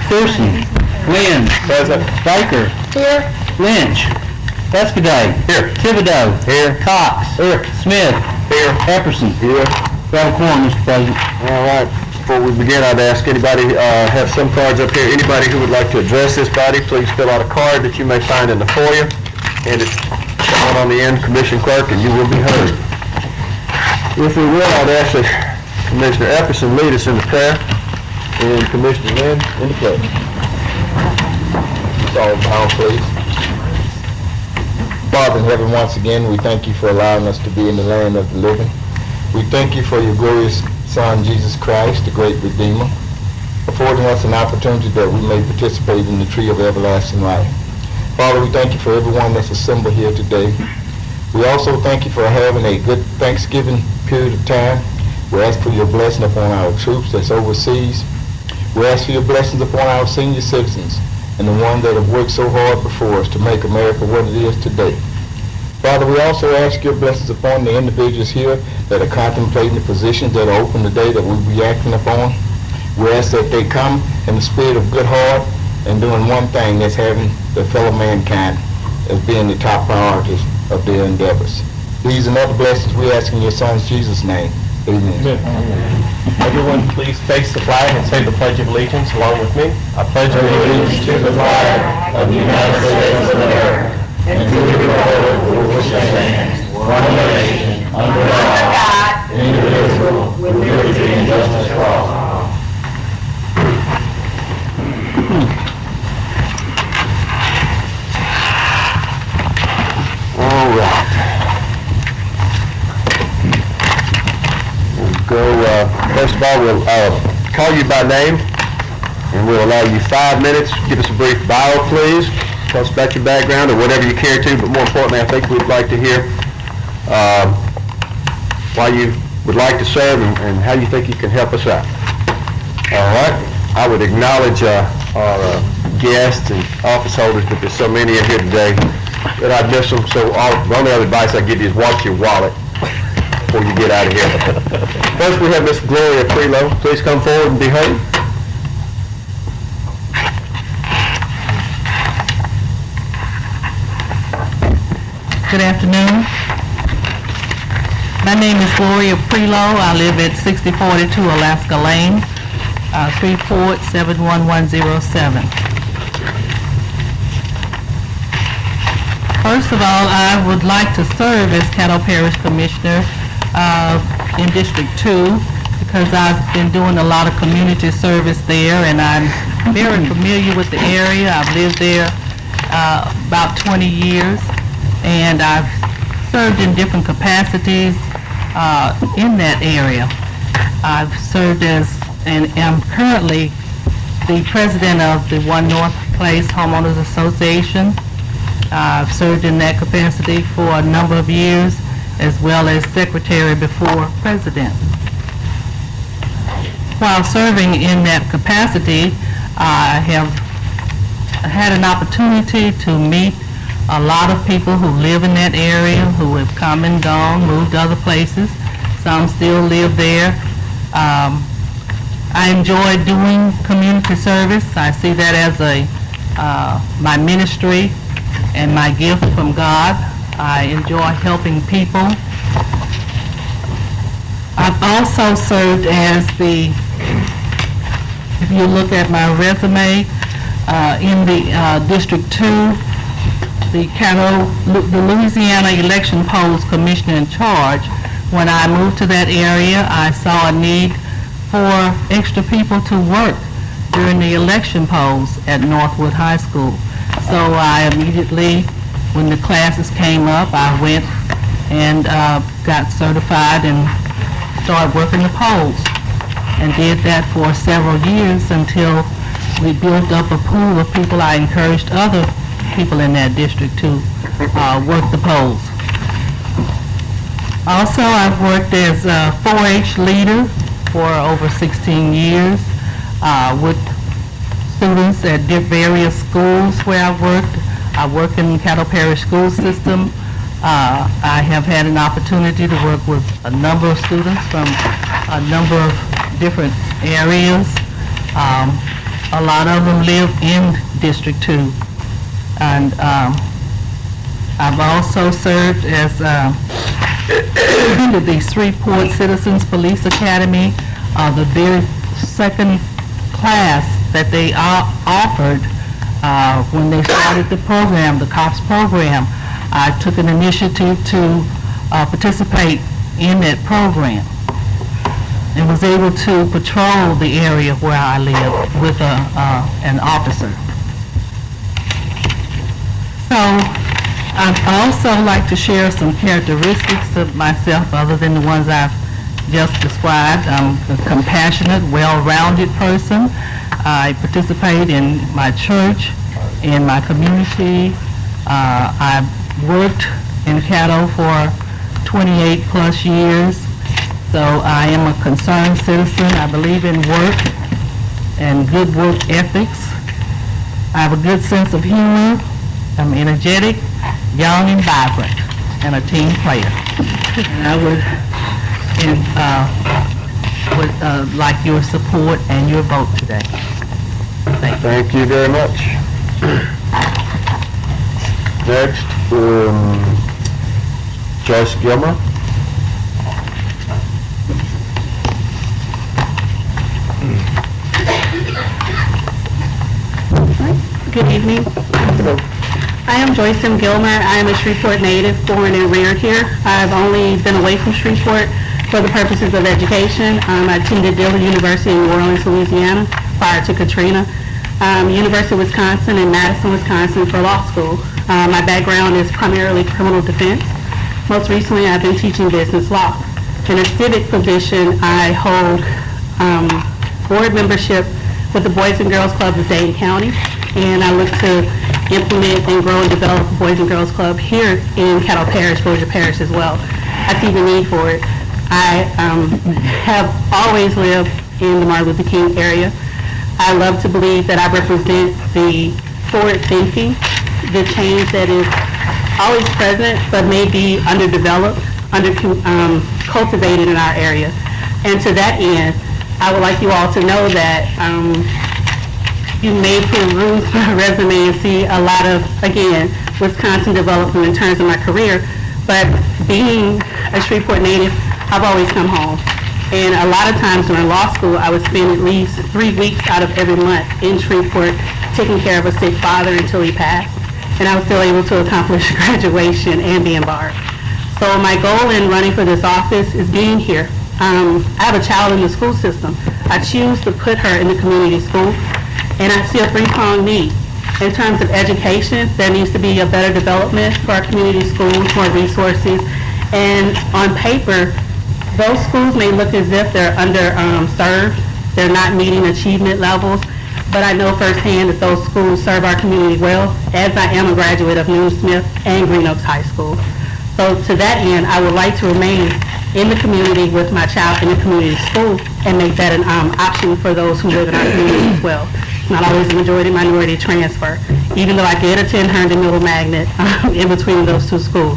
Pearson. Wynn. Present. Baker. Here. Lynch. Escaday. Here. Thibodeau. Here. Cox. Here. Smith. Here. Epperson. Here. We have a quorum, Mr. President. All right. Before we begin, I'd ask anybody, have some cards up here. Anybody who would like to address this body, please fill out a card that you may find in the foyer. And it's someone on the end, Commissioner Clerk, and you will be heard. If we will, I'd ask that Commissioner Epperson lead us in the prayer, and Commissioner Lynn in the pledge. All down, please. Father in heaven, once again, we thank you for allowing us to be in the land of the living. We thank you for your glorious Son, Jesus Christ, the great Redeemer, affording us an opportunity that we may participate in the tree of everlasting life. Father, we thank you for everyone that's assembled here today. We also thank you for having a good Thanksgiving period of time. We ask for your blessing upon our troops that's overseas. We ask for your blessings upon our senior citizens and the ones that have worked so hard before us to make America what it is today. Father, we also ask your blessings upon the individuals here that are contemplating the positions that are open today that we'll be acting upon. We ask that they come in the spirit of good heart and doing one thing, that's having their fellow mankind as being the top priorities of their endeavors. These and other blessings we ask in your Son's Jesus' name. Amen. Everyone please face the flag and say the Pledge of Allegiance along with me. I pledge Allegiance to the flag of the United States of America and to the republic for which it stands, one nation, under God, indivisible, with liberty and justice for all. All right. We'll go, first of all, we'll call you by name, and we'll allow you 5 minutes. Give us a brief bio, please. Tell us about your background or whatever you care to, but more importantly, I think we'd like to hear why you would like to serve and how you think you can help us out. All right. I would acknowledge our guests and office holders, but there's so many in here today that I miss them. So the only other advice I give you is watch your wallet before you get out of here. First, we have Miss Gloria Prelo. Please come forward and be heard. Good afternoon. My name is Gloria Prelo. I live at 6042 Alaska Lane, 3471107. First of all, I would like to serve as Caddo Parish Commissioner in District 2 because I've been doing a lot of community service there, and I'm very familiar with the area. I've lived there about 20 years, and I've served in different capacities in that area. I've served as and am currently the president of the One North Place Homeowners Association. I've served in that capacity for a number of years, as well as secretary before president. While serving in that capacity, I have had an opportunity to meet a lot of people who live in that area, who have come and gone, moved to other places. Some still live there. I enjoy doing community service. I see that as my ministry and my gift from God. I enjoy helping people. I've also served as if you look at my resume, in the District 2, the Louisiana Election Polls Commissioner in charge. When I moved to that area, I saw a need for extra people to work during the election polls at Northwood High School. So I immediately, when the classes came up, I went and got certified and started working the polls, and did that for several years until we built up a pool of people. I encouraged other people in that district to work the polls. Also, I've worked as a 4-H leader for over 16 years with students at various schools where I've worked. I work in the Caddo Parish school system. I have had an opportunity to work with a number of students from a number of different areas. A lot of them live in District 2. And I've also served as the Shreveport Citizens Police Academy, the very second class that they offered when they started the program, the COPS program. I took an initiative to participate in that program and was able to patrol the area where I live with an officer. So I'd also like to share some characteristics of myself other than the ones I've just described. I'm a compassionate, well-rounded person. I participate in my church, in my community. I've worked in Caddo for 28 plus years, so I am a concerned citizen. I believe in work and good work ethics. I have a good sense of humor. I'm energetic, young and vibrant, and a team player. And I would like your support and your vote today. Thank you. Thank you very much. Next, Joyce Gilmer. Good evening. I am Joyce M. Gilmer. I am a Shreveport native, born and reared here. I've only been away from Shreveport for the purposes of education. I attended Dillard University in New Orleans, Louisiana, prior to Katrina. University of Wisconsin and Madison, Wisconsin for law school. My background is primarily criminal defense. Most recently, I've been teaching business law. In a civic position, I hold board membership with the Boys and Girls Club of Dane County, and I look to implement and grow and develop the Boys and Girls Club here in Caddo Parish, Georgia Parish as well. I see the need for it. I have always lived in the Martin Luther King area. I love to believe that I represent the forward thinking, the change that is always present but may be underdeveloped, cultivated in our area. And to that end, I would like you all to know that you may peruse my resume and see a lot of, again, Wisconsin development in terms of my career, but being a Shreveport native, I've always come home. And a lot of times during law school, I would spend at least 3 weeks out of every month in Shreveport taking care of a sick father until he passed. And I was still able to accomplish graduation and being barred. So my goal in running for this office is being here. I have a child in the school system. I choose to put her in the community school, and I see a three-pronged need. In terms of education, there needs to be a better development for our community schools, more resources, and on paper, those schools may look as if they're underserved, they're not meeting achievement levels, but I know firsthand that those schools serve our community well, as I am a graduate of Newton Smith and Green Oaks High School. So to that end, I would like to remain in the community with my child in the community school and make that an option for those who live in our community as well. It's not always a majority-minority transfer, even though I did attend Herndon Middle Magnet in between those two schools.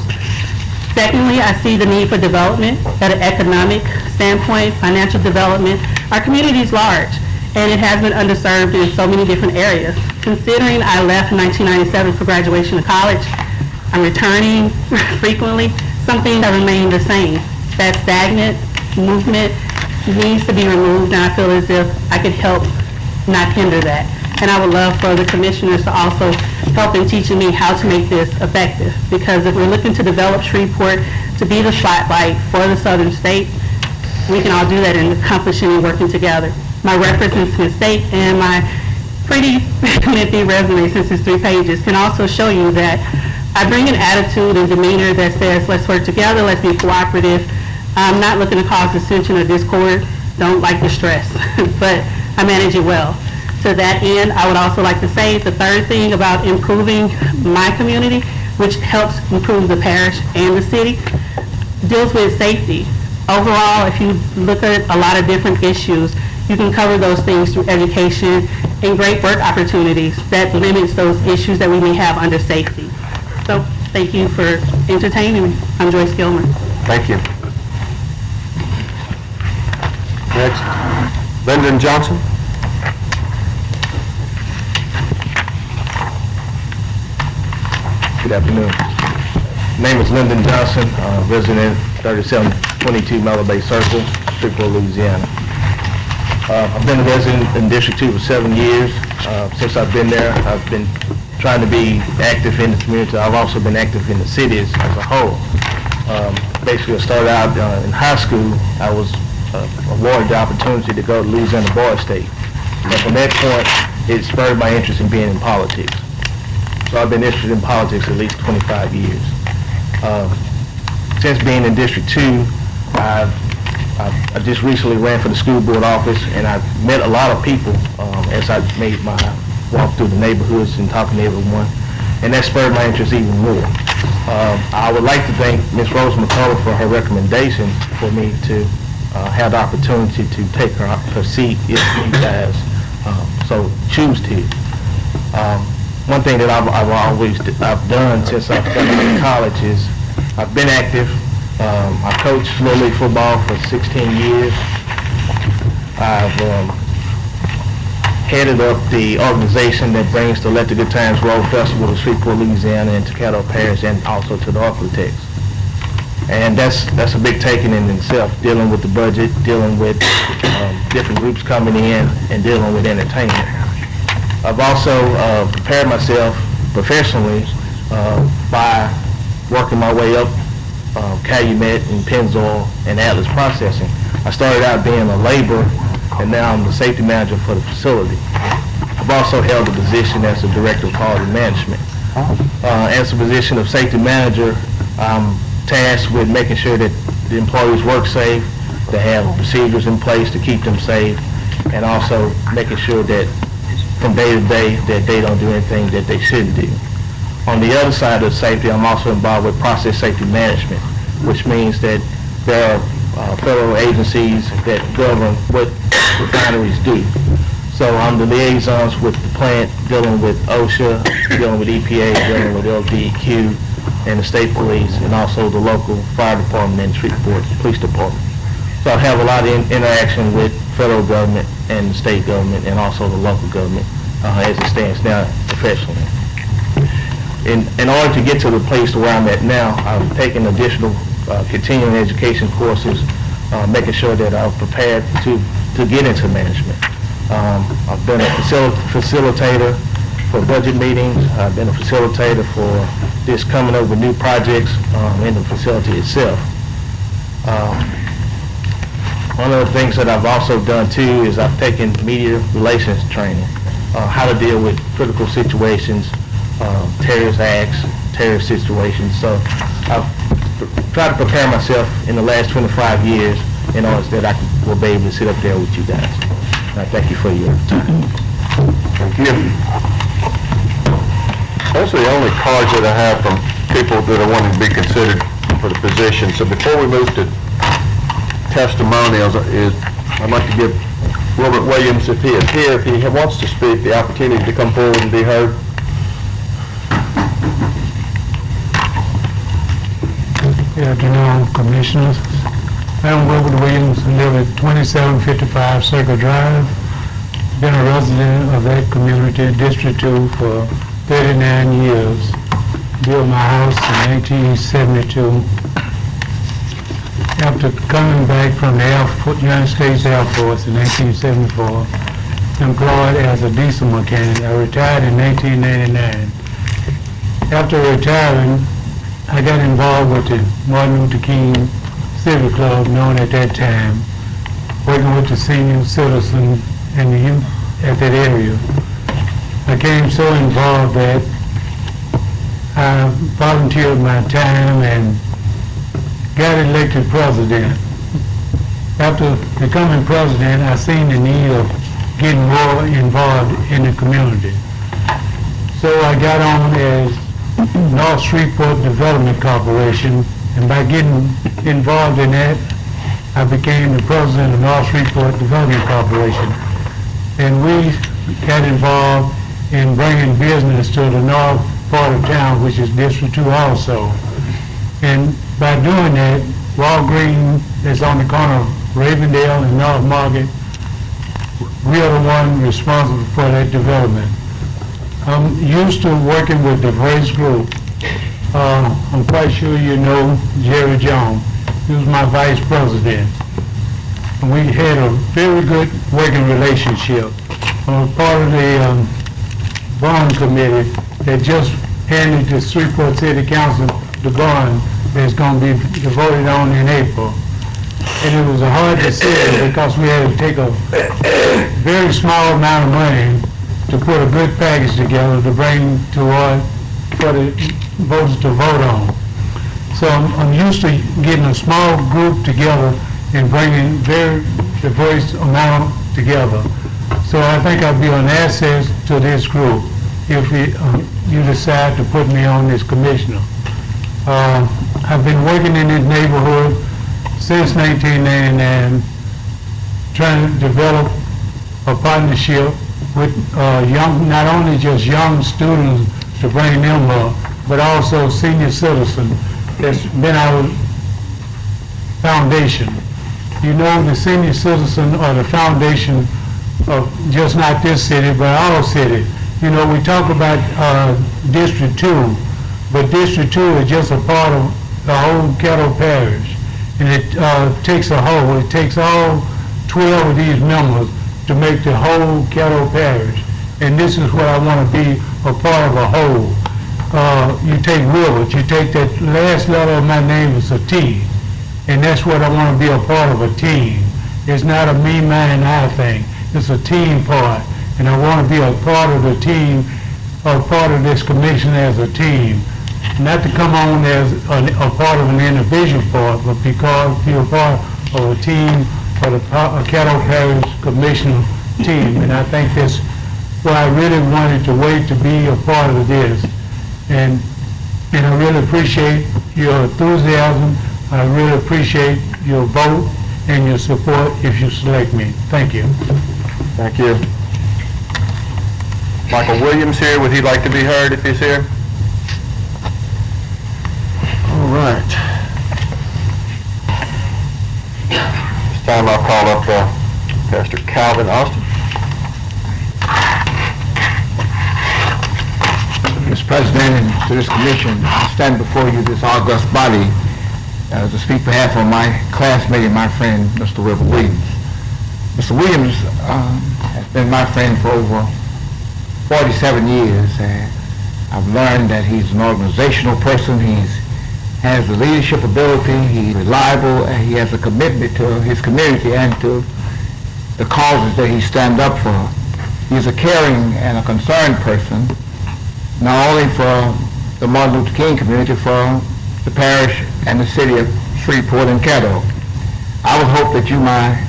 Secondly, I see the need for development at an economic standpoint, financial development. Our community is large, and it has been underserved in so many different areas. Considering I left in 1997 for graduation of college, I'm returning frequently. Some things have remained the same. That stagnant movement needs to be removed, and I feel as if I could help not hinder that. And I would love for the commissioners to also help in teaching me how to make this effective. Because if we're looking to develop Shreveport to be the spotlight for the southern states, we can all do that in accomplishing and working together. My references to the state and my pretty lengthy resume, since it's 3 pages, can also show you that I bring an attitude and demeanor that says, let's work together, let's be cooperative. I'm not looking to cause dissension or discord, don't like the stress, but I manage it well. To that end, I would also like to say the third thing about improving my community, which helps improve the parish and the city, deals with safety. Overall, if you look at a lot of different issues, you can cover those things through education and great work opportunities that limits those issues that we may have under safety. So, thank you for entertaining me. I'm Joyce Gilmer. Thank you. Next, Lyndon Johnson. Good afternoon. Name is Lyndon Johnson, resident 3722 Mellow Bay Circle, Shreveport, Louisiana. I've been a resident in District 2 for 7 years. Since I've been there, I've been trying to be active in the community. I've also been active in the cities as a whole. Basically, I started out in high school. I was awarded the opportunity to go to Louisiana Bar State. And from that point, it spurred my interest in being in politics. So I've been interested in politics at least 25 years. Since being in District 2, I just recently ran for the school board office, and I've met a lot of people as I made my walk through the neighborhoods and talking to everyone, and that spurred my interest even more. I would like to thank Ms. Rose McCullough for her recommendation for me to have the opportunity to take her seat if you guys so choose to. One thing that I've done since I've started college is I've been active. I coached Little League football for 16 years. I've headed up the organization that brings the Let the Good Times Roll Festival to Shreveport, Louisiana, and to Caddo Parish, and also to the Arklatex. And that's a big taking in itself, dealing with the budget, dealing with different groups coming in, and dealing with entertainment. I've also prepared myself professionally by working my way up Calumet and Pennzoil and Atlas Processing. I started out being a laborer, and now I'm the safety manager for the facility. I've also held a position as the director of quality management. As a position of safety manager, I'm tasked with making sure that the employees work safe, they have procedures in place to keep them safe, and also making sure that from day to day that they don't do anything that they shouldn't do. On the other side of safety, I'm also involved with process safety management, which means that there are federal agencies that govern what refineries do. So I'm the liaisons with the plant, dealing with OSHA, dealing with EPA, dealing with LDEQ, and the state police, and also the local fire department and Shreveport Police Department. So I have a lot of interaction with federal government and the state government, and also the local government as it stands now professionally. In order to get to the place where I'm at now, I've taken additional continuing education courses, making sure that I'm prepared to get into management. I've been a facilitator for budget meetings. I've been a facilitator for this coming up with new projects in the facility itself. One of the things that I've also done too is I've taken media relations training, how to deal with critical situations, terrorist acts, terrorist situations. So I've tried to prepare myself in the last 25 years in order that I will be able to sit up there with you guys. And I thank you for your time. Thank you. Those are the only cards that I have from people that are wanting to be considered for the position. So before we move to testimonials, I'd like to give Robert Williams, if he is here, if he wants to speak, the opportunity to come forward and be heard. Good afternoon, Commissioners. I'm Robert Williams, I live at 2755 Circle Drive. Been a resident of that community, District 2, for 39 years. Built my house in 1872. After coming back from the United States Air Force in 1974, employed as a diesel mechanic, I retired in 1999. After retiring, I got involved with the Martin Luther King Civic Club, known at that time, working with the senior citizens and the youth at that area. I became so involved that I volunteered my time and got elected president. After becoming president, I seen the need of getting more involved in the community. So I got on as North Shreveport Development Corporation, and by getting involved in that, I became the president of North Shreveport Development Corporation. And we got involved in bringing business to the north part of town, which is District 2 also. And by doing that, Walgreens is on the corner of Ravendale and North Market. We are the one responsible for that development. I'm used to working with diverse groups, I'm quite sure you know Jerry Jones. He was my vice president. And we had a very good working relationship. I was part of the bond committee that just handed the Shreveport City Council the bond that's going to be voted on in April. And it was a hard decision because we had to take a very small amount of money to put a good package together to bring to for the voters to vote on. So I'm used to getting a small group together and bringing very diverse amount together. So I think I'll be an asset to this group if you decide to put me on this commissioner. I've been working in this neighborhood since 1999, trying to develop a partnership with not only just young students to bring them up, but also senior citizens. That's been our foundation. You know, the senior citizen are the foundation of just not this city, but our city. You know, we talk about District 2, but District 2 is just a part of the whole Caddo Parish. And it takes a whole. It takes all 12 of these members to make the whole Caddo Parish. And this is what I want to be, a part of a whole. You take Rivers, you take that last letter of my name is a T. And that's what I want to be, a part of a team. It's not a me, mine, I thing. It's a team part. And I want to be a part of the team, a part of this commission as a team. Not to come on as a part of an individual part, but because you're a part of a team, or the Caddo Parish Commission team. And I think that's why I really wanted to wait to be a part of this. And I really appreciate your enthusiasm. I really appreciate your vote and your support if you select me. Thank you. Thank you. Michael Williams here. Would he like to be heard if he's here? All right. This time I'll call up Pastor Calvin Austin. Mr. President, and to this commission, I stand before you, this august body, to speak on behalf of my classmate and my friend, Mr. River Williams. Mr. Williams has been my friend for over 47 years, and I've learned that he's an organizational person. He has the leadership ability, he's reliable, and he has a commitment to his community and to the causes that he stands up for. He's a caring and a concerned person, not only for the Martin Luther King community, for the parish and the city of Shreveport and Caddo. I would hope that you, my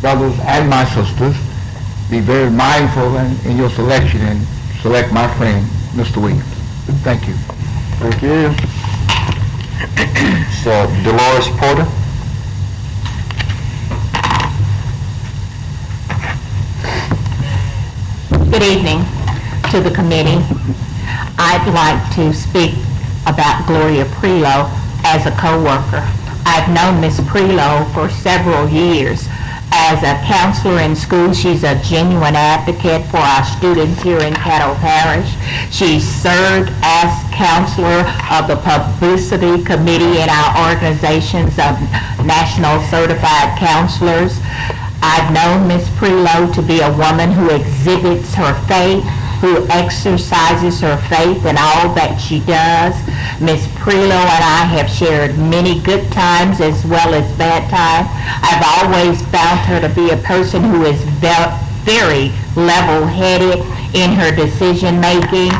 brothers and my sisters, be very mindful in your selection and select my friend, Mr. Williams. Thank you. Thank you. So, Dolores Porter. Good evening to the committee. I'd like to speak about Gloria Prelo as a co-worker. I've known Ms. Prelo for several years. As a counselor in school, she's a genuine advocate for our students here in Caddo Parish. She served as counselor of the publicity committee in our organizations of National Certified Counselors. I've known Ms. Prelo to be a woman who exhibits her faith, who exercises her faith in all that she does. Ms. Prelo and I have shared many good times as well as bad times. I've always found her to be a person who is very level-headed in her decision-making.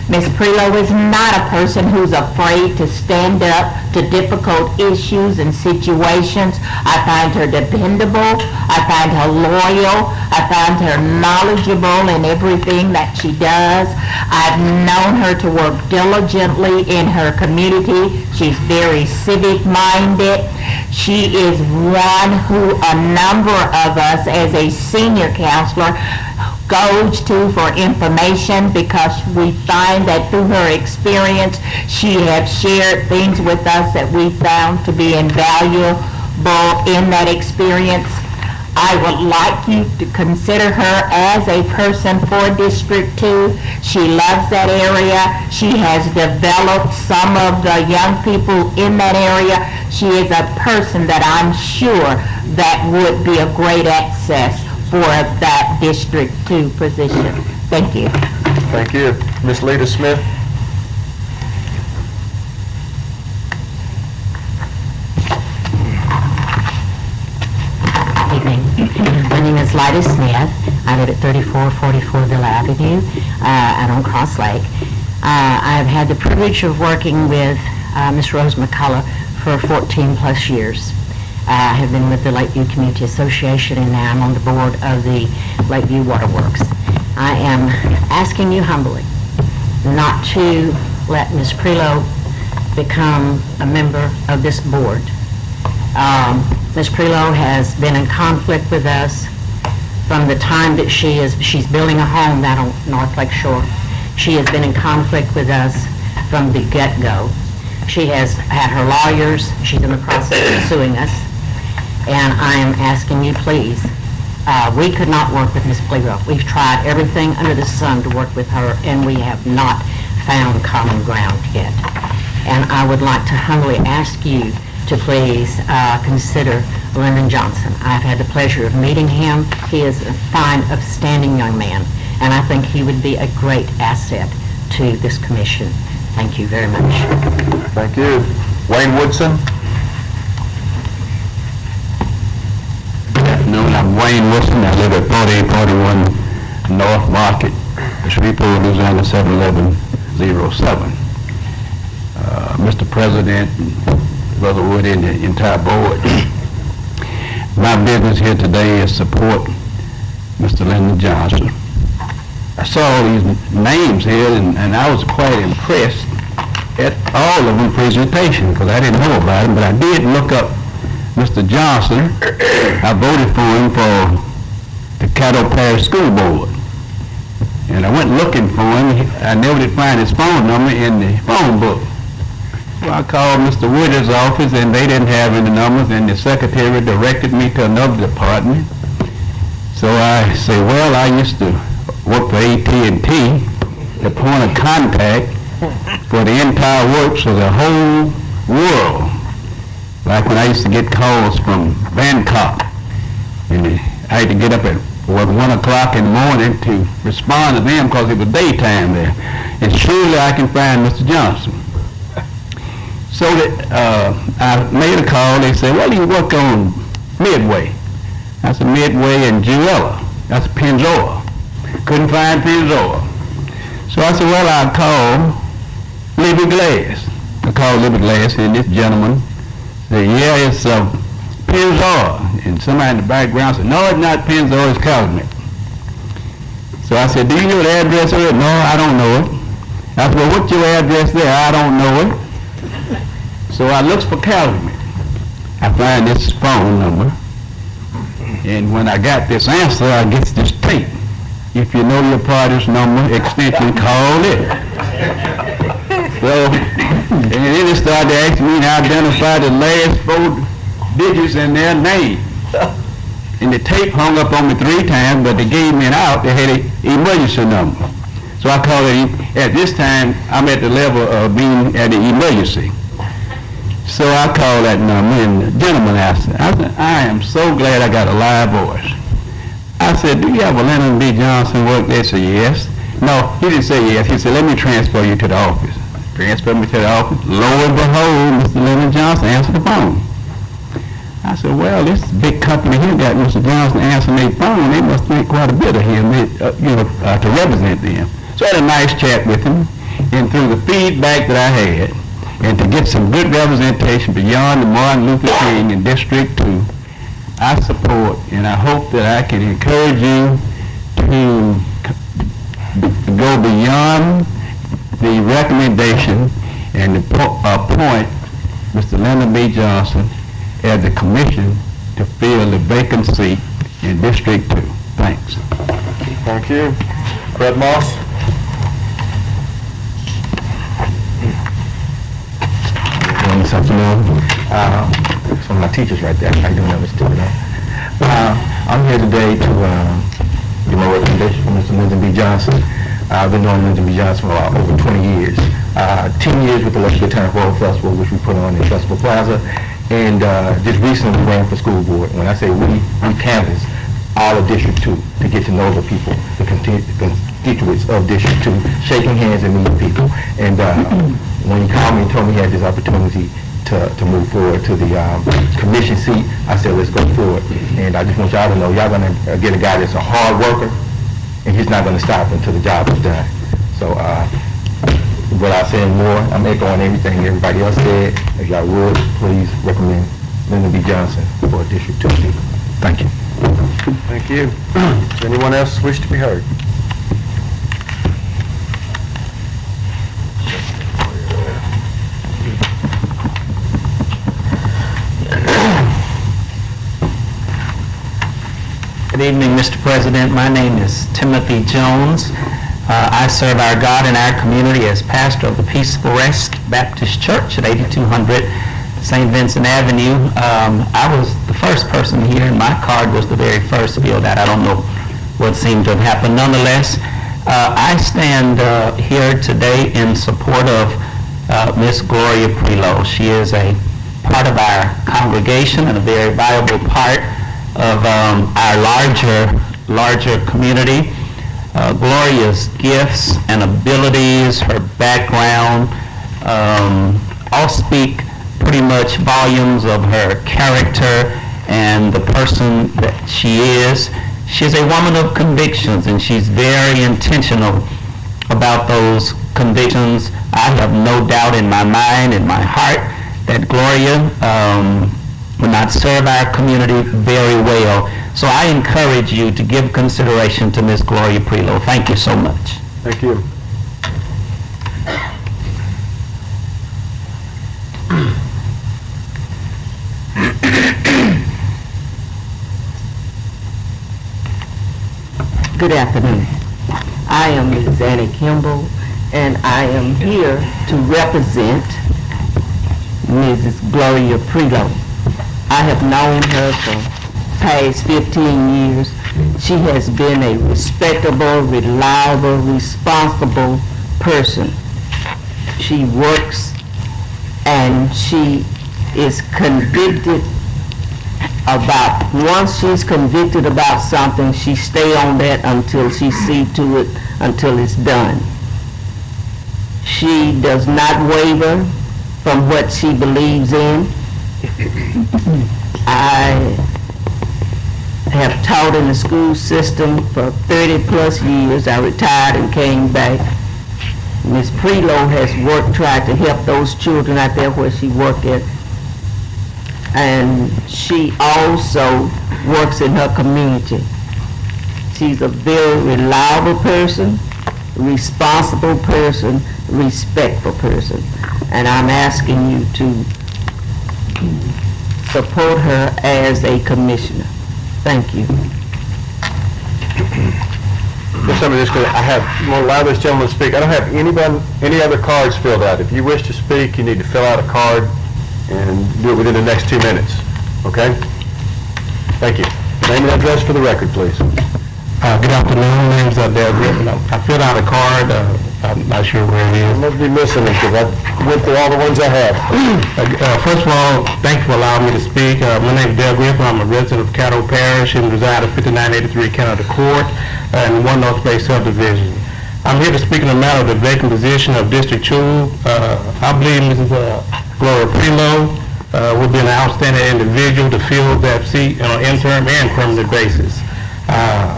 Ms. Prelo is not a person who's afraid to stand up to difficult issues and situations. I find her dependable. I find her loyal. I find her knowledgeable in everything that she does. I've known her to work diligently in her community. She's very civic-minded. She is one who a number of us as a senior counselor goes to for information because we find that through her experience she has shared things with us that we found to be invaluable in that experience. I would like you to consider her as a person for District 2. She loves that area. She has developed some of the young people in that area. She is a person that I'm sure that would be a great access for that District 2 position. Thank you. Thank you. Ms. Lita Smith? Evening. My name is Lida Smith. I live at 3444 Villa Avenue out on Cross Lake. I've had the privilege of working with Ms. Rose McCullough for 14 plus years. I have been with the Lakeview Community Association, and now I'm on the board of the Lakeview Waterworks. I am asking you humbly not to let Ms. Prelow become a member of this board. Ms. Prelow has been in conflict with us from the time that she's building a home down on North Lake Shore. She has been in conflict with us from the get-go. She has had her lawyers. She's in the process of suing us. And I am asking you, please, we could not work with Ms. Prelow. We've tried everything under the sun to work with her, and we have not found common ground yet. And I would like to humbly ask you to please consider Lyndon Johnson. I've had the pleasure of meeting him. He is a fine, upstanding young man, and I think he would be a great asset to this commission. Thank you very much. Thank you. Wayne Woodson? Good afternoon, I'm Wayne Wilson. I live at 4841 North Market, Shreveport, Louisiana 71107. Mr. President, Brother Wood, and the entire board, my business here today is support Mr. Lyndon Johnson. I saw all these names here, and I was quite impressed at all of them presentation, because I didn't know about him, but I did look up Mr. Johnson. I voted for him for the Caddo Parish School Board. And I went looking for him. I never did find his phone number in the phone book. Well, I called Mr. Wood's office, and they didn't have any numbers, and the secretary directed me to another department. So I said, well, I used to work for AT&T, the point of contact for the entire works of the whole world. Like when I used to get calls from Bangkok, and I had to get up at 1 o'clock in the morning to respond to them because it was daytime there. And surely I can find Mr. Johnson. So that I made a call. They said, well, you work on Midway. I said, Midway and Jewella. That's Pennzoil. Couldn't find Pennzoil. So I said, well, I'll call Libby Glass. I called Libby Glass, and this gentleman said, yeah, it's Pennzoil. And somebody in the background said, no, it's not Pennzoil, it's Calumet. So I said, do you know the address of it? No, I don't know it. I said, well, what's your address there? I don't know it. So I looked for Calumet. I find this phone number. And when I got this answer, I get this tape. If you know your party's number, extension, call it. So, and then they started asking me to identify the last 4 digits in their name. And the tape hung up on me 3 times, but they gave me an out. They had an emergency number. So I called it, at this time, I'm at the level of being at the emergency. So I called that number, and the gentleman asked, I am so glad I got a live voice. I said, do you have a Lyndon B. Johnson work? They said, yes. No, he didn't say yes. He said, let me transfer you to the office. Transfer me to the office. Lo and behold, Mr. Lyndon Johnson answered the phone. I said, well, this big company here got Mr. Johnson answering their phone. They must think quite a bit of him, to represent them. So I had a nice chat with him, and through the feedback that I had, and to get some good representation beyond the Martin Luther King in District 2, I support, and I hope that I can encourage you to go beyond the recommendation and appoint Mr. Lyndon B. Johnson as the commission to fill the vacant seat in District 2. Thanks. Thank you. Fred Moss? This afternoon. Some of my teachers right there. How you doing, Mr. I'm here today to give my recommendation for Mr. Lyndon B. Johnson. I've been knowing Lyndon B. Johnson for over 20 years. 10 years with the Let the Good Times Roll Festival, which we put on in Festival Plaza, and just recently ran for school board. When I say we canvass all of District 2 to get to know the people, the constituents of District 2, shaking hands and meeting people. And when he called me and told me he had this opportunity to move forward to the commission seat, I said, let's go forward. And I just want y'all to know, y'all gonna get a guy that's a hard worker, and he's not gonna stop until the job is done. So without saying more, I'm echoing everything everybody else said. If y'all would, please recommend Lyndon B. Johnson for District 2 seat. Thank you. Thank you. Does anyone else wish to be heard? Good evening, Mr. President. My name is Timothy Jones. I serve our God and our community as pastor of the Peaceful Rest Baptist Church at 8200 St. Vincent Avenue. I was the first person here, and my card was the very first filled out. I don't know what seemed to have happened. Nonetheless, I stand here today in support of Miss Gloria Prelow. She is a part of our congregation and a very valuable part of our larger community. Gloria's gifts and abilities, her background, all speak pretty much volumes of her character and the person that she is. She's a woman of convictions, and she's very intentional about those convictions. I have no doubt in my mind, in my heart, that Gloria will not serve our community very well. So I encourage you to give consideration to Miss Gloria Prelow. Thank you so much. Thank you. Good afternoon. I am Ms. Annie Kimball, and I am here to represent Mrs. Gloria Prelow. I have known her for past 15 years. She has been a respectable, reliable, responsible person. She works and she is convicted about, once she's convicted about something, she stay on that until she see to it, until it's done. She does not waver from what she believes in. I have taught in the school system for 30 plus years. I retired and came back. Ms. Prelow has tried to help those children out there where she worked at. And she also works in her community. She's a very reliable person, responsible person, respectful person. And I'm asking you to support her as a commissioner. Thank you. Just some of this, I'm going to allow this gentleman to speak. I don't have any other cards filled out. If you wish to speak, you need to fill out a card and do it within the next 2 minutes. Okay? Thank you. Name and address for the record, please. Good afternoon. My name is Dale Griffin. I filled out a card. I'm not sure where it is. I must be missing it because I went through all the ones I have. First of all, thank you for allowing me to speak. My name is Dale Griffin. I'm a resident of Caddo Parish and reside at 5983 Canada Court in One North Bay subdivision. I'm here to speak on the matter of the vacant position of District 2. I believe Mrs. Gloria Prelow would be an outstanding individual to fill that seat on an interim and permanent basis.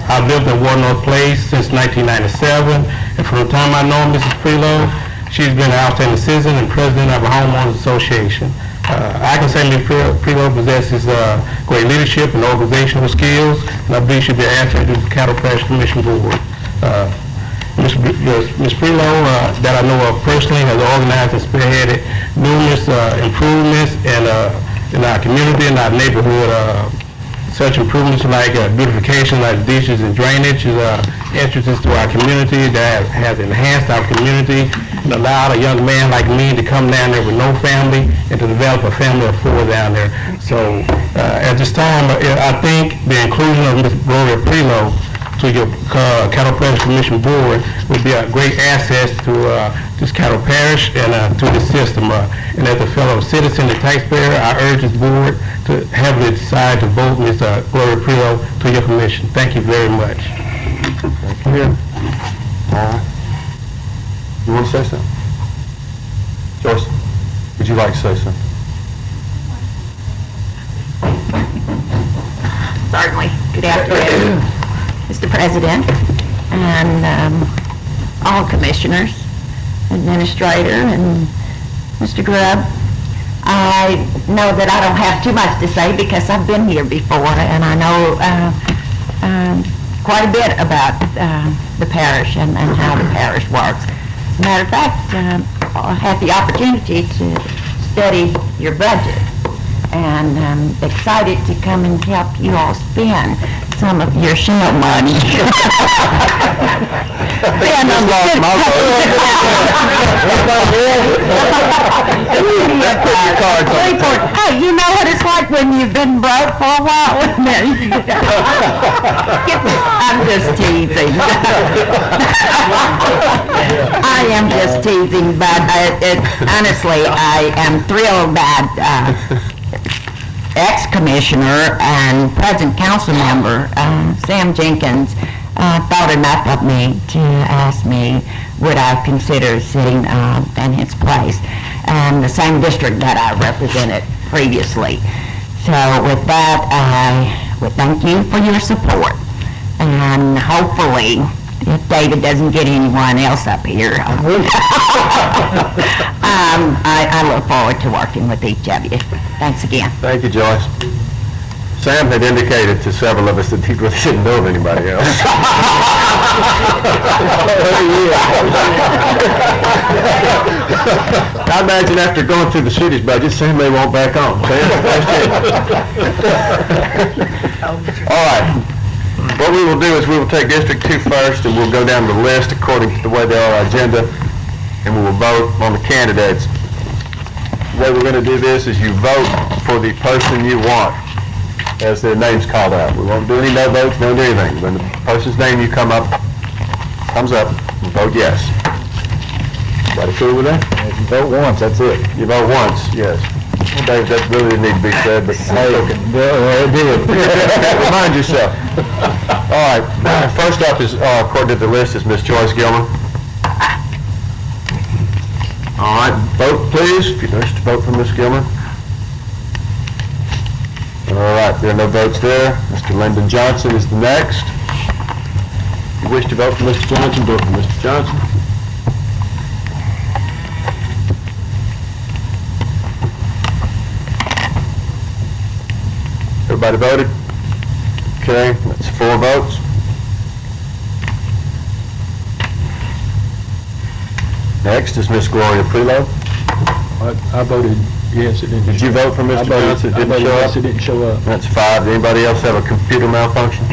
I've lived in One North Place since 1997, and from the time I know Mrs. Prelow, she's been an outstanding citizen and president of a homeowners association. I can say Ms. Prelow possesses great leadership and organizational skills, and I believe she'll be an asset to the Caddo Parish Commission Board. Ms. Prelow, that I know of personally, has organized and spearheaded numerous improvements in our community and our neighborhood. Such improvements like beautification, like ditches and drainage, entrances to our community that has enhanced our community and allowed a young man like me to come down there with no family and to develop a family of 4 down there. So at this time, I think the inclusion of Ms. Gloria Prelo to your Caddo Parish Commission Board would be a great asset to this Caddo Parish and to the system. And as a fellow citizen and taxpayer, I urge this board to heavily decide to vote Ms. Gloria Prelo to your commission. Thank you very much. Thank you. All right. You want to say something? Joyce, would you like to say something? Certainly. Good afternoon, Mr. President, and all commissioners, administrator, and Mr. Grubb. I know that I don't have too much to say because I've been here before, and I know quite a bit about the parish and how the parish works. As a matter of fact, I had the opportunity to study your budget, and I'm excited to come and help you all spend some of your show money. Hey, you know what it's like when you've been broke for a while? I'm just teasing. I am just teasing, but honestly, I am thrilled that ex-commissioner and present council member, Sam Jenkins, thought enough of me to ask me would I consider sitting in his place in the same district that I represented previously. So with that, I would thank you for your support, and hopefully, if David doesn't get anyone else up here, I look forward to working with each of you. Thanks again. Thank you, Joyce. Sam had indicated to several of us that he really shouldn't know of anybody else. I imagine after going through the city's budget, Sam may want back on. All right. What we will do is we will take District 2 first, and we'll go down the list according to the way they are on our agenda, and we will vote on the candidates. The way we're going to do this is you vote for the person you want as their name's called out. We won't do any no votes, don't do anything. When the person's name you comes up, you vote yes. Everybody cool with that? If you vote once, that's it. You vote once, yes. Well, Dave, that really didn't need to be said, but hey, It did. remind yourself. All right, first up is, according to the list, is Miss Joyce Gilman. All right, vote please, if you wish to vote for Miss Gilman. All right, there are no votes there. Mr. Lyndon Johnson is the next. If you wish to vote for Mr. Johnson, vote for Mr. Johnson. Everybody voted? Okay, that's 4 votes. Next is Miss Gloria Prelo. I voted yes, it didn't. Did you vote for Mr. Johnson? It didn't show up? It didn't show up. That's 5. Did anybody else have a computer malfunction?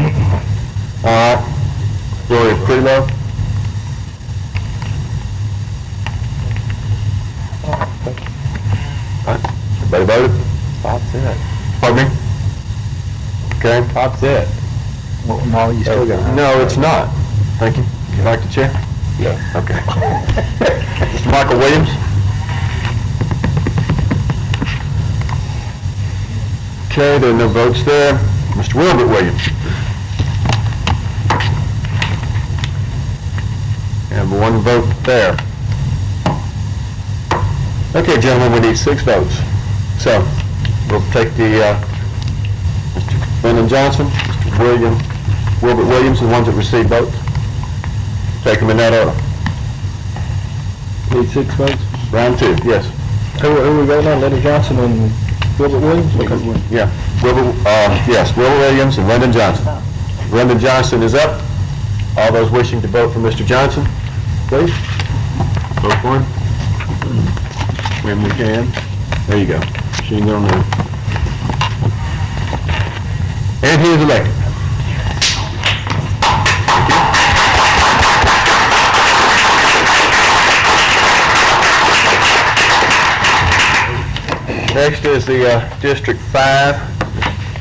All right. Gloria Prelo. All right. Everybody voted? That's it. Pardon me? Okay. That's it. Well, no, you still got it. No, it's not. Thank you. You like the chair? Yeah. Okay. Mr. Michael Williams? Okay, there are no votes there. Mr. Wilbert Williams? And 1 vote there. Okay, gentlemen, we need 6 votes. So, we'll take the Mr. Lyndon Johnson, Mr. Wilbert Williams, the ones that received votes. Take them in that order. Need 6 votes? Round 2, yes. Who are we voting on, Lyndon Johnson and Wilbert Williams? Yeah, yes, Wilbert Williams and Lyndon Johnson. Lyndon Johnson is up. All those wishing to vote for Mr. Johnson, please. Vote for him. When we can. There you go. She ain't gonna know. And he is elected. Next is the District 5,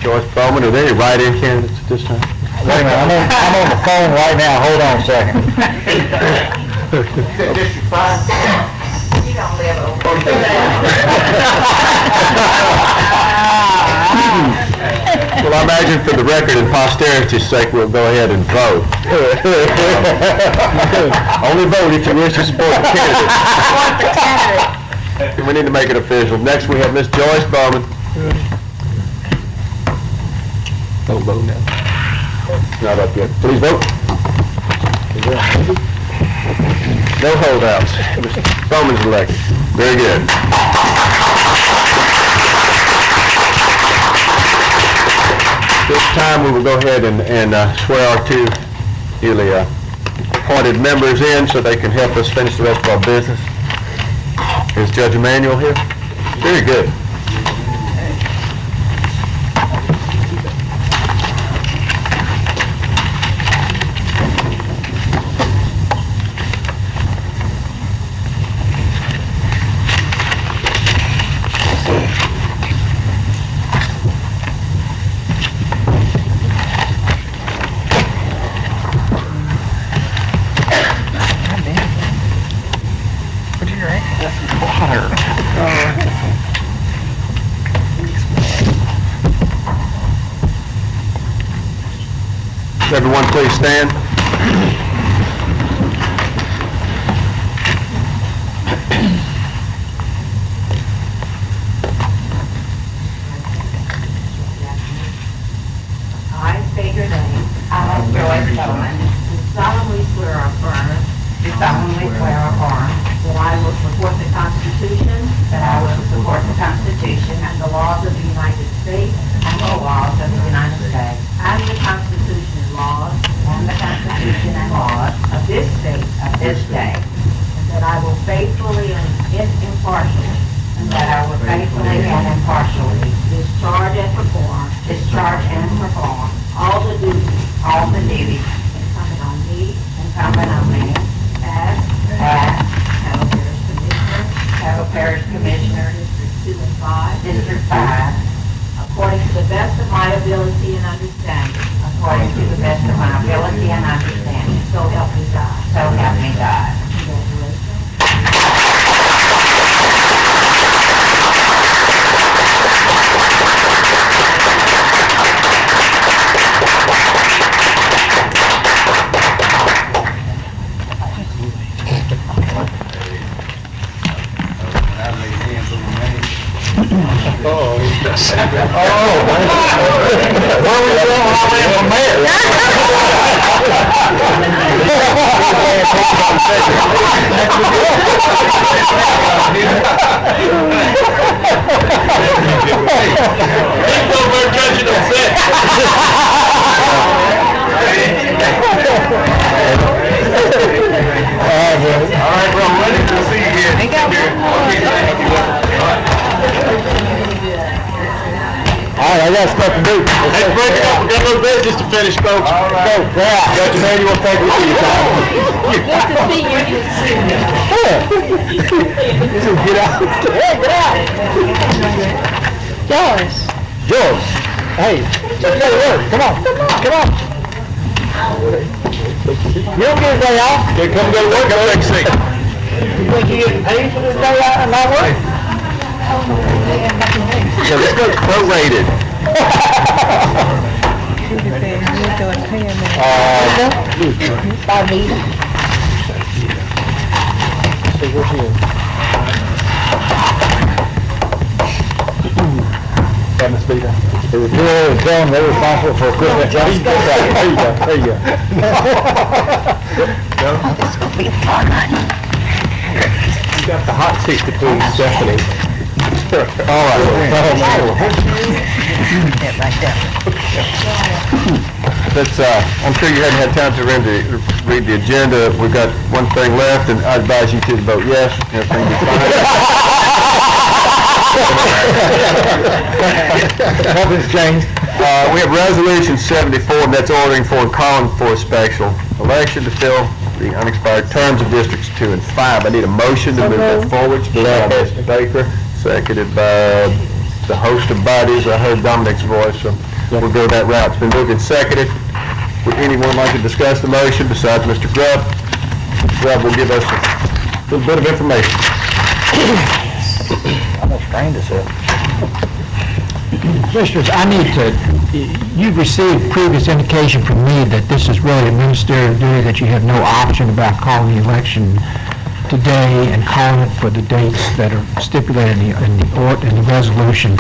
Joyce Bowman. Are there any write-in candidates at this time? Wait a minute, I'm on the phone right now, hold on a second. District 5? You don't live over. Well, I imagine for the record and posterity's sake, we'll go ahead and vote. Only vote if you wish to support the candidate. We need to make it official. Next, we have Miss Joyce Bowman. Don't vote now. Not up yet. Please vote. No holdouts. Mr. Bowman's elected. Very good. This time we will go ahead and swear our two newly appointed members in so they can help us finish the rest of our business. Is Judge Emanuel here? Very good. Everyone please stand. I state your name. I, Joyce Bowman, do solemnly swear or affirm that I will support the Constitution, and the laws of the United States and the laws of the United States, and the Constitution and laws of this state of this day, and that I will faithfully and impartially discharge and perform all the duties incumbent on me as Caddo Parish Commissioner, District 5, according to the best of my ability and understanding. So help me God. Congratulations. Where were you going when I ran for mayor? All right, bro, ready to see you here. All right, I got stuff to do. Let's break it up. We got a little business to finish, folks. All right. Go, yeah. Judge Emanuel, thank you for your time. Get out. Hey, get out. Joyce. Hey, let's go to work. Come on. You don't get a day off. Okay, come go to work. Come take a seat. You think you get paid for this day out and not work? So let's go prorated. It was good, John, they were responsible for equipment. There you go. This will be a fun one. You got the hot seat to please, Stephanie. All right. Let's, I'm sure you hadn't had time to read the agenda. We've got one thing left, and I advise you to vote yes. Everything will be fine. Nothing's changed. We have Resolution 74, and that's ordering for and calling for a special election to fill the unexpired terms of Districts 2 and 5. I need a motion to move that forward. Mr. Baker, seconded by the host of bodies. I heard Dominic's voice, so we'll go that route. It's been moved and seconded. Would anyone like to discuss the motion besides Mr. Grubb? Mr. Grubb will give us a little bit of information. I'm afraid to say. Commissioners, you've received previous indication from me that this is really a ministerial duty, that you have no option about calling the election today and calling it for the dates that are stipulated in the resolution.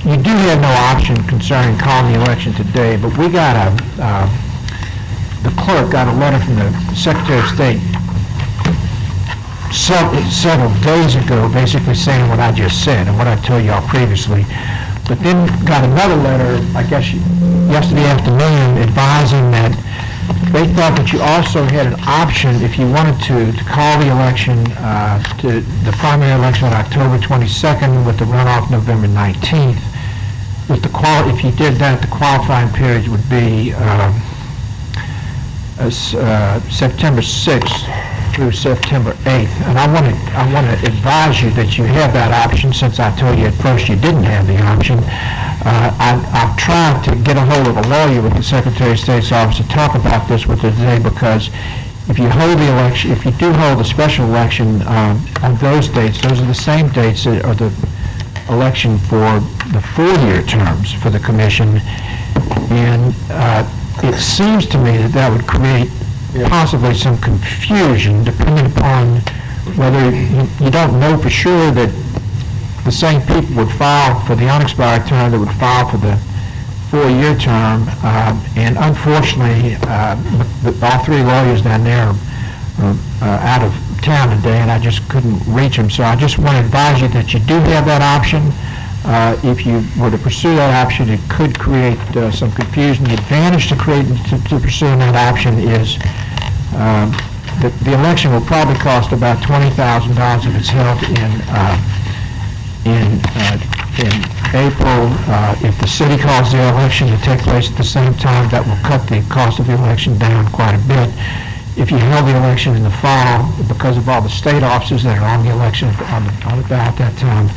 You do have no option concerning calling the election today, but we got the clerk got a letter from the Secretary of State several days ago basically saying what I just said and what I told y'all previously. But then got another letter, I guess yesterday afternoon, advising that they thought that you also had an option, if you wanted to call the election, to the primary election on October 22nd with the runoff November 19th. If you did that, the qualifying period would be September 6th through September 8th. And I want to advise you that you have that option, since I told you at first you didn't have the option. I've tried to get a hold of a lawyer with the Secretary of State's office to talk about this with her today, because if you hold the election, if you do hold the special election on those dates, those are the same dates that are the election for the 4-year terms for the commission. And it seems to me that would create possibly some confusion, depending upon whether you don't know for sure that the same people would file for the unexpired term that would file for the 4-year term. And unfortunately, all 3 lawyers down there are out of town today, and I just couldn't reach them. So I just want to advise you that you do have that option. If you were to pursue that option, it could create some confusion. The advantage to pursuing that option is the election will probably cost about $20,000 if it's held in April. If the city calls the election to take place at the same time, that will cut the cost of the election down quite a bit. If you held the election in the fall, because of all the state offices that are on the election on the ballot that time,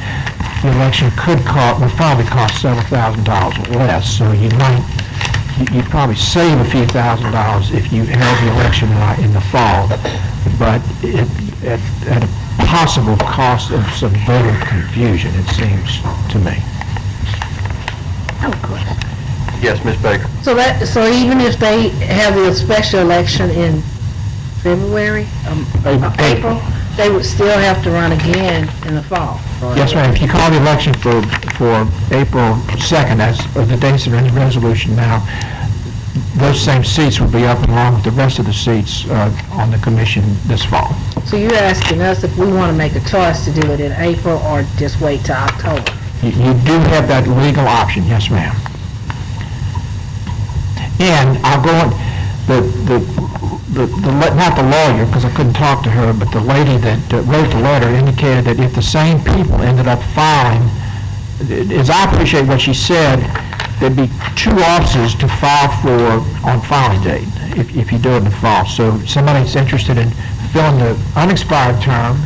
the election would probably cost several $1,000s less. So you'd probably save a few $1,000s if you held the election in the fall, but at a possible cost of some voter confusion, it seems to me. Yes, Ms. Baker. So even if they have the special election in February, April, they would still have to run again in the fall. Yes, ma'am. If you call the election for April 2nd, as the dates are in the resolution now, those same seats will be up along with the rest of the seats on the commission this fall. So you're asking us if we want to make a choice to do it in April or just wait till October? You do have that legal option, yes, ma'am. And I'll go on, not the lawyer, because I couldn't talk to her, but the lady that wrote the letter indicated that if the same people ended up filing, as I appreciate what she said, there'd be 2 offices to file for on filing date if you do it in the fall. So somebody that's interested in filling the unexpired term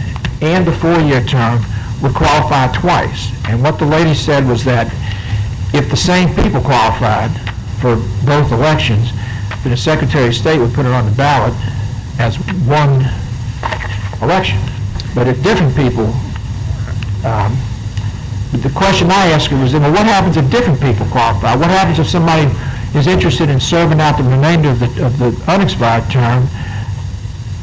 and the 4-year term would qualify twice. And what the lady said was that if the same people qualified for both elections, the Secretary of State would put it on the ballot as one election. But if different people, the question I asked her was, well, what happens if different people qualify? What happens if somebody is interested in serving out the remainder of the unexpired term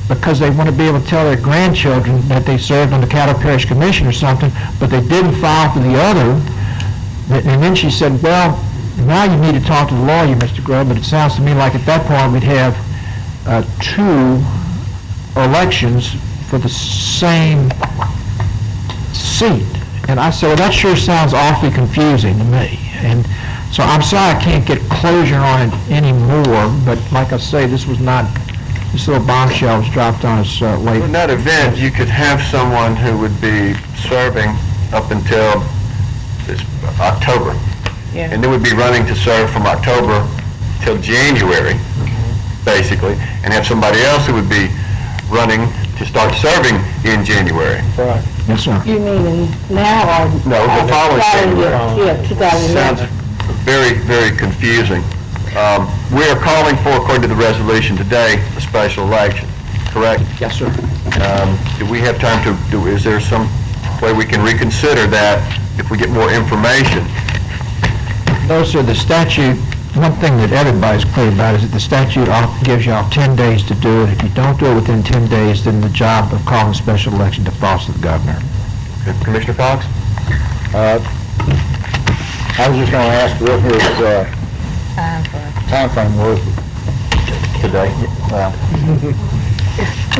because they want to be able to tell their grandchildren that they served on the Caddo Parish Commission or something, but they didn't file for the other? And then she said, well, now you need to talk to the lawyer, Mr. Grubb, but it sounds to me like at that point we'd have 2 elections for the same seat. And I said, well, that sure sounds awfully confusing to me. And so I'm sorry I can't get closure on it anymore, but like I say, this little bombshell was dropped on us late. In that event, you could have someone who would be serving up until October. Yeah. And they would be running to serve from October till January, basically, and have somebody else who would be running to start serving in January. Yes, sir. You mean now or? No, the following January. Yeah, 2011. Sounds very, very confusing. We are calling for, according to the resolution today, a special election, correct? Yes, sir. Do we have time to, is there some way we can reconsider that if we get more information? No, sir, the statute, one thing that everybody's clear about is that the statute gives y'all 10 days to do it. If you don't do it within 10 days, then the job of calling a special election defaults to the governor. Okay. Commissioner Fox? I was just going to ask what his time frame was. Today?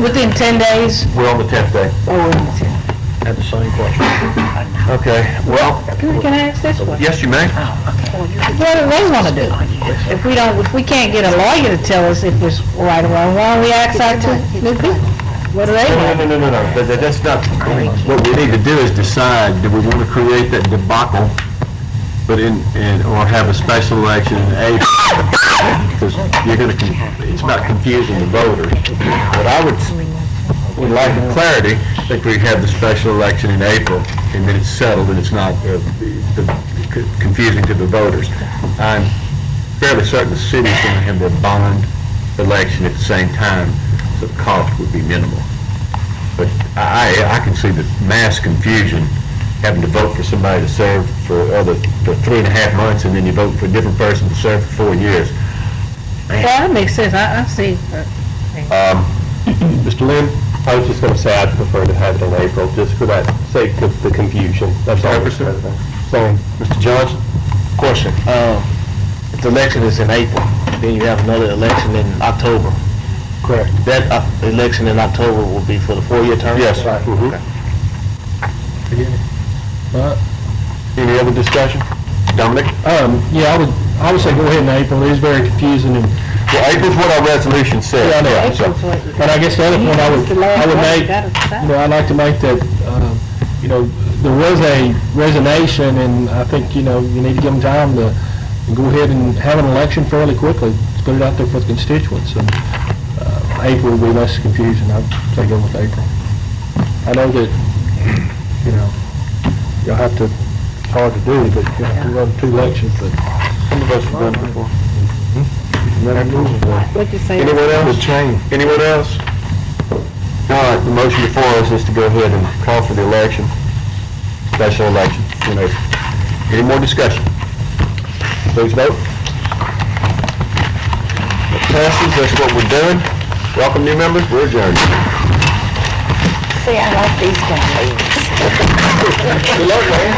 Within 10 days? We're on the 10th day. Oh, wait a minute. Had the same question. Okay, well, Can I ask this one? yes, you may. What do they want to do? If we can't get a lawyer to tell us if it's right or wrong, why don't we ask our two new people? What do they want? No. That's not, what we need to do is decide, do we want to create that debacle, but or have a special election in April? Because it's about confusing the voters. But I would like clarity that we have the special election in April, and then it's settled and it's not confusing to the voters. I'm fairly certain the city's going to have their bond election at the same time, so the cost would be minimal. But I can see the mass confusion, having to vote for somebody to serve for 3.5 months, and then you vote for a different person to serve for 4 years. Well, that makes sense. I see. Mr. Lynn? I was just going to say I'd prefer to have it in April, just for that sake of the confusion. That's all. Jefferson? So, Mr. Johnson? Question, if the election is in April, then you have another election in October. correct. That election in October will be for the 4-year term? Yes. Right. Any other discussion? Dominic? Yeah, I would say go ahead in April. It is very confusing and. Well, April's what our resolution said. Yeah, I know. So- And I guess the other point I would make, I'd like to make that, there was a resignation, and I think, you need to give them time to go ahead and have an election fairly quickly, to put it out there for the constituents, and April will be less confusing. I'd say go with April. I know that, you'll have to, it's hard to do, but you have to run 2 elections, but Some of us have done it before. What you say? Anyone else? Anyone else? All right, the motion before us is to go ahead and call for the election, special election. Any more discussion? Please vote. It passes, that's what we're doing. Welcome, new members, we're adjourned. See, I like these guys. Good luck, man.